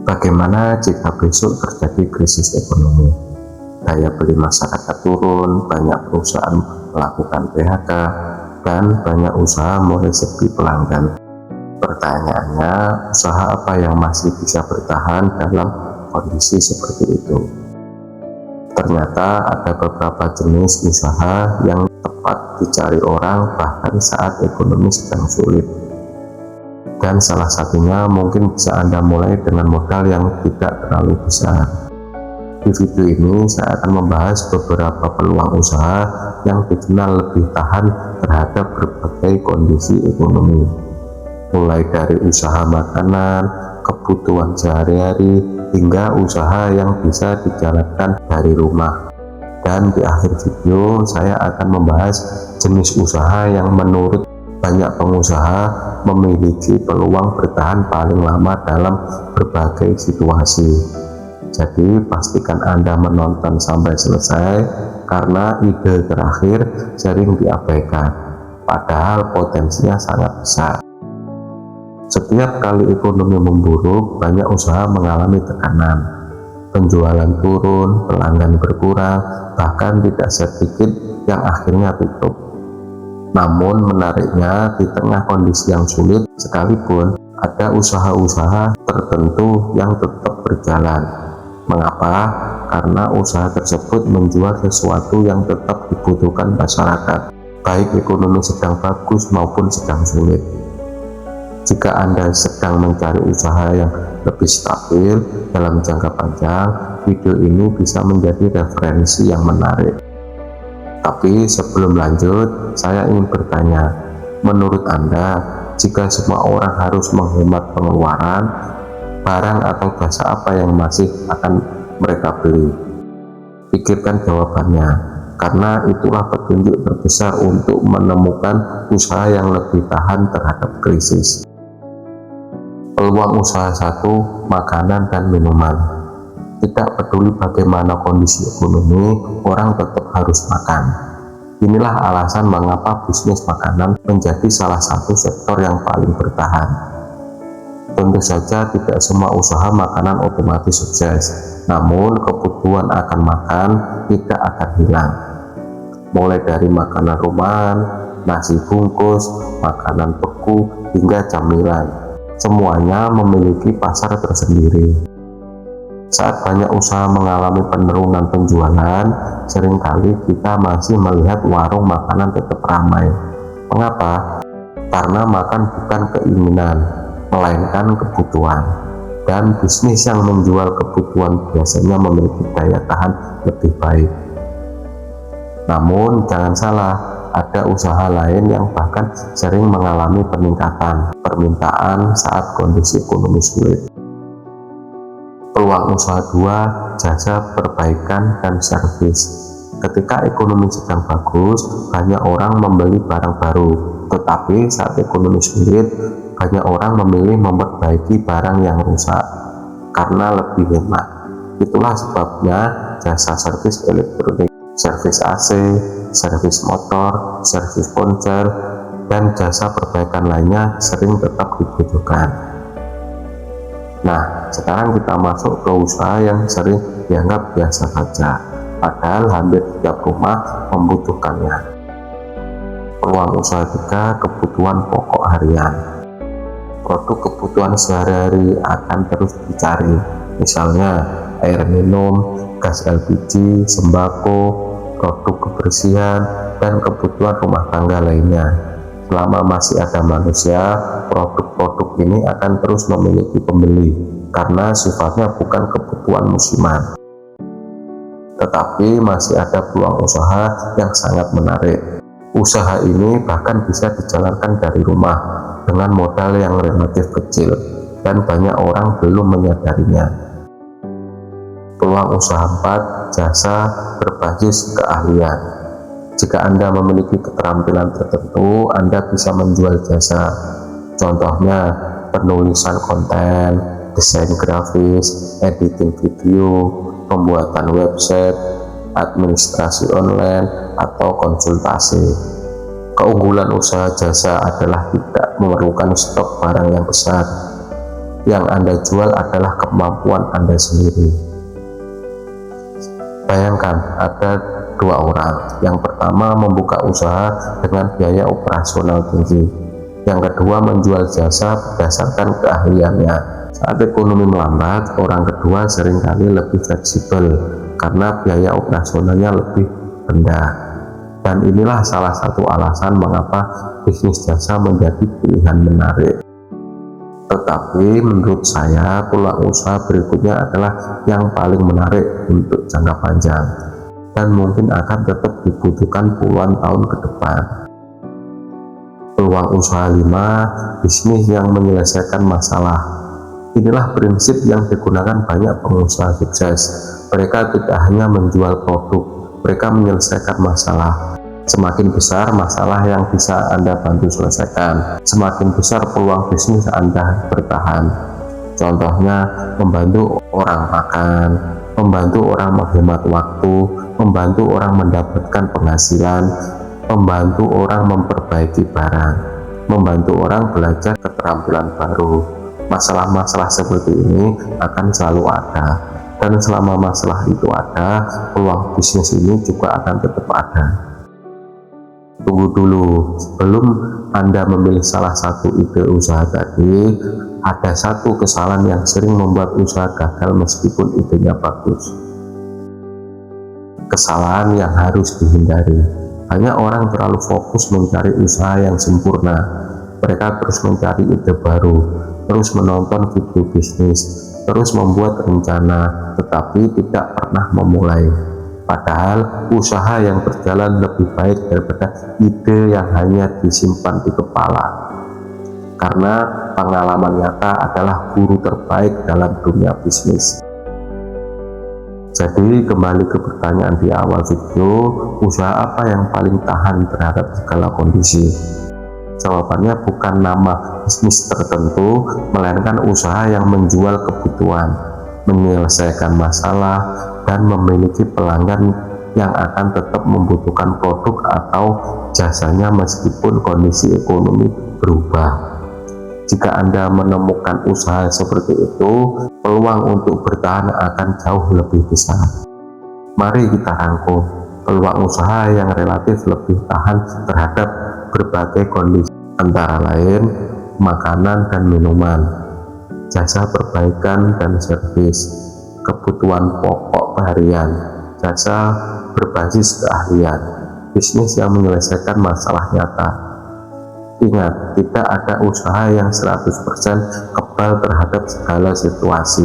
Bagaimana jika besok terjadi krisis ekonomi? Daya beli masyarakat turun, banyak perusahaan melakukan PHK, dan banyak usaha mulai sepi pelanggan. Pertanyaannya, usaha apa yang masih bisa bertahan dalam kondisi seperti itu? Ternyata ada beberapa jenis usaha yang tepat dicari orang bahkan saat ekonomi sedang sulit. Dan salah satunya mungkin bisa Anda mulai dengan modal yang tidak terlalu besar. Di video ini saya akan membahas beberapa peluang usaha yang dikenal lebih tahan terhadap berbagai kondisi ekonomi. Mulai dari usaha makanan, kebutuhan sehari-hari, hingga usaha yang bisa dijalankan dari rumah. Dan di akhir video saya akan membahas jenis usaha yang menurut banyak pengusaha memiliki peluang bertahan paling lama dalam berbagai situasi. Jadi pastikan Anda menonton sampai selesai karena ide terakhir sering diabaikan, padahal potensinya sangat besar. Setiap kali ekonomi memburuk, banyak usaha mengalami tekanan. Penjualan turun, pelanggan berkurang, bahkan tidak sedikit yang akhirnya tutup. Namun menariknya, di tengah kondisi yang sulit sekalipun, ada usaha-usaha tertentu yang tetap berjalan. Mengapa? Karena usaha tersebut menjual sesuatu yang tetap dibutuhkan masyarakat, baik ekonomi sedang bagus maupun sedang sulit. Jika Anda sedang mencari usaha yang lebih stabil dalam jangka panjang, video ini bisa menjadi referensi yang menarik. Tapi sebelum lanjut, saya ingin bertanya, menurut Anda, jika semua orang harus menghemat pengeluaran, barang atau jasa apa yang masih akan mereka beli? Pikirkan jawabannya, karena itulah petunjuk terbesar untuk menemukan usaha yang lebih tahan terhadap krisis. Peluang usaha 1, makanan dan minuman. Tidak peduli bagaimana kondisi ekonomi, orang tetap harus makan. Inilah alasan mengapa bisnis makanan menjadi salah satu sektor yang paling bertahan. Tentu saja tidak semua usaha makanan otomatis sukses, namun kebutuhan akan makan tidak akan hilang. Mulai dari makanan rumahan, nasi bungkus, makanan beku, hingga camilan, semuanya memiliki pasar tersendiri. Saat banyak usaha mengalami penurunan penjualan, seringkali kita masih melihat warung makanan tetap ramai. Mengapa? Karena makan bukan keinginan, melainkan kebutuhan. Dan bisnis yang menjual kebutuhan biasanya memiliki daya tahan lebih baik. Namun jangan salah, ada usaha lain yang bahkan sering mengalami peningkatan permintaan saat kondisi ekonomi sulit. Peluang usaha 2, jasa perbaikan dan servis. Ketika ekonomi sedang bagus, banyak orang membeli barang baru, tetapi saat ekonomi sulit, banyak orang memilih memperbaiki barang yang rusak karena lebih hemat. Itulah sebabnya jasa servis elektronik, servis AC, servis motor, servis ponsel, dan jasa perbaikan lainnya sering tetap dibutuhkan. Nah, sekarang kita masuk ke usaha yang sering dianggap biasa saja, padahal hampir setiap rumah membutuhkannya. Peluang usaha 3, kebutuhan pokok harian. Produk kebutuhan sehari-hari akan terus dicari, misalnya air minum, gas LPG, sembako, produk kebersihan, dan kebutuhan rumah tangga lainnya. Selama masih ada manusia, produk-produk ini akan terus memiliki pembeli karena sifatnya bukan kebutuhan musiman. Tetapi masih ada peluang usaha yang sangat menarik. Usaha ini bahkan bisa dijalankan dari rumah dengan modal yang relatif kecil dan banyak orang belum menyadarinya. Peluang usaha 4, jasa berbasis keahlian. Jika Anda memiliki keterampilan tertentu, Anda bisa menjual jasa. Contohnya, penulisan konten, desain grafis, editing video, pembuatan website, administrasi online, atau konsultasi. Keunggulan usaha jasa adalah tidak memerlukan stok barang yang besar. yang Anda jual adalah kemampuan Anda sendiri. Bayangkan ada dua orang. Yang pertama membuka usaha dengan biaya operasional tinggi. Yang kedua menjual jasa berdasarkan keahliannya. Saat ekonomi melambat, orang kedua seringkali lebih fleksibel karena biaya operasionalnya lebih rendah. Dan inilah salah satu alasan mengapa bisnis jasa menjadi pilihan menarik. Tetapi menurut saya peluang usaha berikutnya adalah yang paling menarik untuk jangka panjang dan mungkin akan tetap dibutuhkan puluhan tahun ke depan. Peluang usaha 5, bisnis yang menyelesaikan masalah. Inilah prinsip yang digunakan banyak pengusaha sukses. Mereka tidak hanya menjual produk, mereka menyelesaikan masalah. Semakin besar masalah yang bisa Anda bantu selesaikan, semakin besar peluang bisnis Anda bertahan. Contohnya, membantu orang makan, membantu orang menghemat waktu, membantu orang mendapatkan penghasilan, membantu orang memperbaiki barang, membantu orang belajar keterampilan baru. Masalah-masalah seperti ini akan selalu ada, dan selama masalah itu ada, peluang bisnis ini juga akan tetap ada. Tunggu dulu, sebelum Anda memilih salah satu ide usaha tadi, ada satu kesalahan yang sering membuat usaha gagal meskipun idenya bagus. Kesalahan yang harus dihindari. Banyak orang terlalu fokus mencari usaha yang sempurna. Mereka terus mencari ide baru, terus menonton video bisnis, terus membuat rencana, tetapi tidak pernah memulai. Padahal usaha yang berjalan lebih baik daripada ide yang hanya disimpan di kepala. Karena pengalaman nyata adalah guru terbaik dalam dunia bisnis. Jadi kembali ke pertanyaan di awal video, usaha apa yang paling tahan terhadap segala kondisi? Jawabannya bukan nama bisnis tertentu, melainkan usaha yang menjual kebutuhan, menyelesaikan masalah, dan memiliki pelanggan yang akan tetap membutuhkan produk atau jasanya meskipun kondisi ekonomi berubah. Jika Anda menemukan usaha seperti itu, peluang untuk bertahan akan jauh lebih besar. Mari kita rangkum peluang usaha yang relatif lebih tahan terhadap berbagai kondisi, antara lain makanan dan minuman, jasa perbaikan dan servis, kebutuhan pokok harian, jasa berbasis keahlian, bisnis yang menyelesaikan masalah nyata. Ingat, tidak ada usaha yang 100% kebal terhadap segala situasi,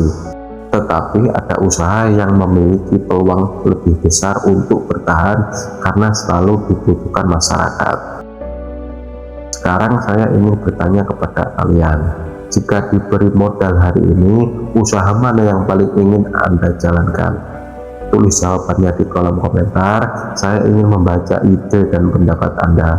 tetapi ada usaha yang memiliki peluang lebih besar untuk bertahan karena selalu dibutuhkan masyarakat. Sekarang saya ingin bertanya kepada kalian, jika diberi modal hari ini, usaha mana yang paling ingin Anda jalankan? Tulis jawabannya di kolom komentar. Saya ingin membaca ide dan pendapat Anda.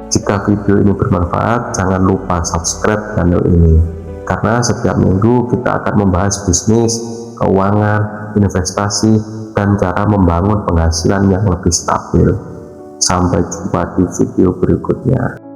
Jika video ini bermanfaat, jangan lupa subscribe channel ini, karena setiap minggu kita akan membahas bisnis, keuangan, investasi, dan cara membangun penghasilan yang lebih stabil. Sampai jumpa di video berikutnya.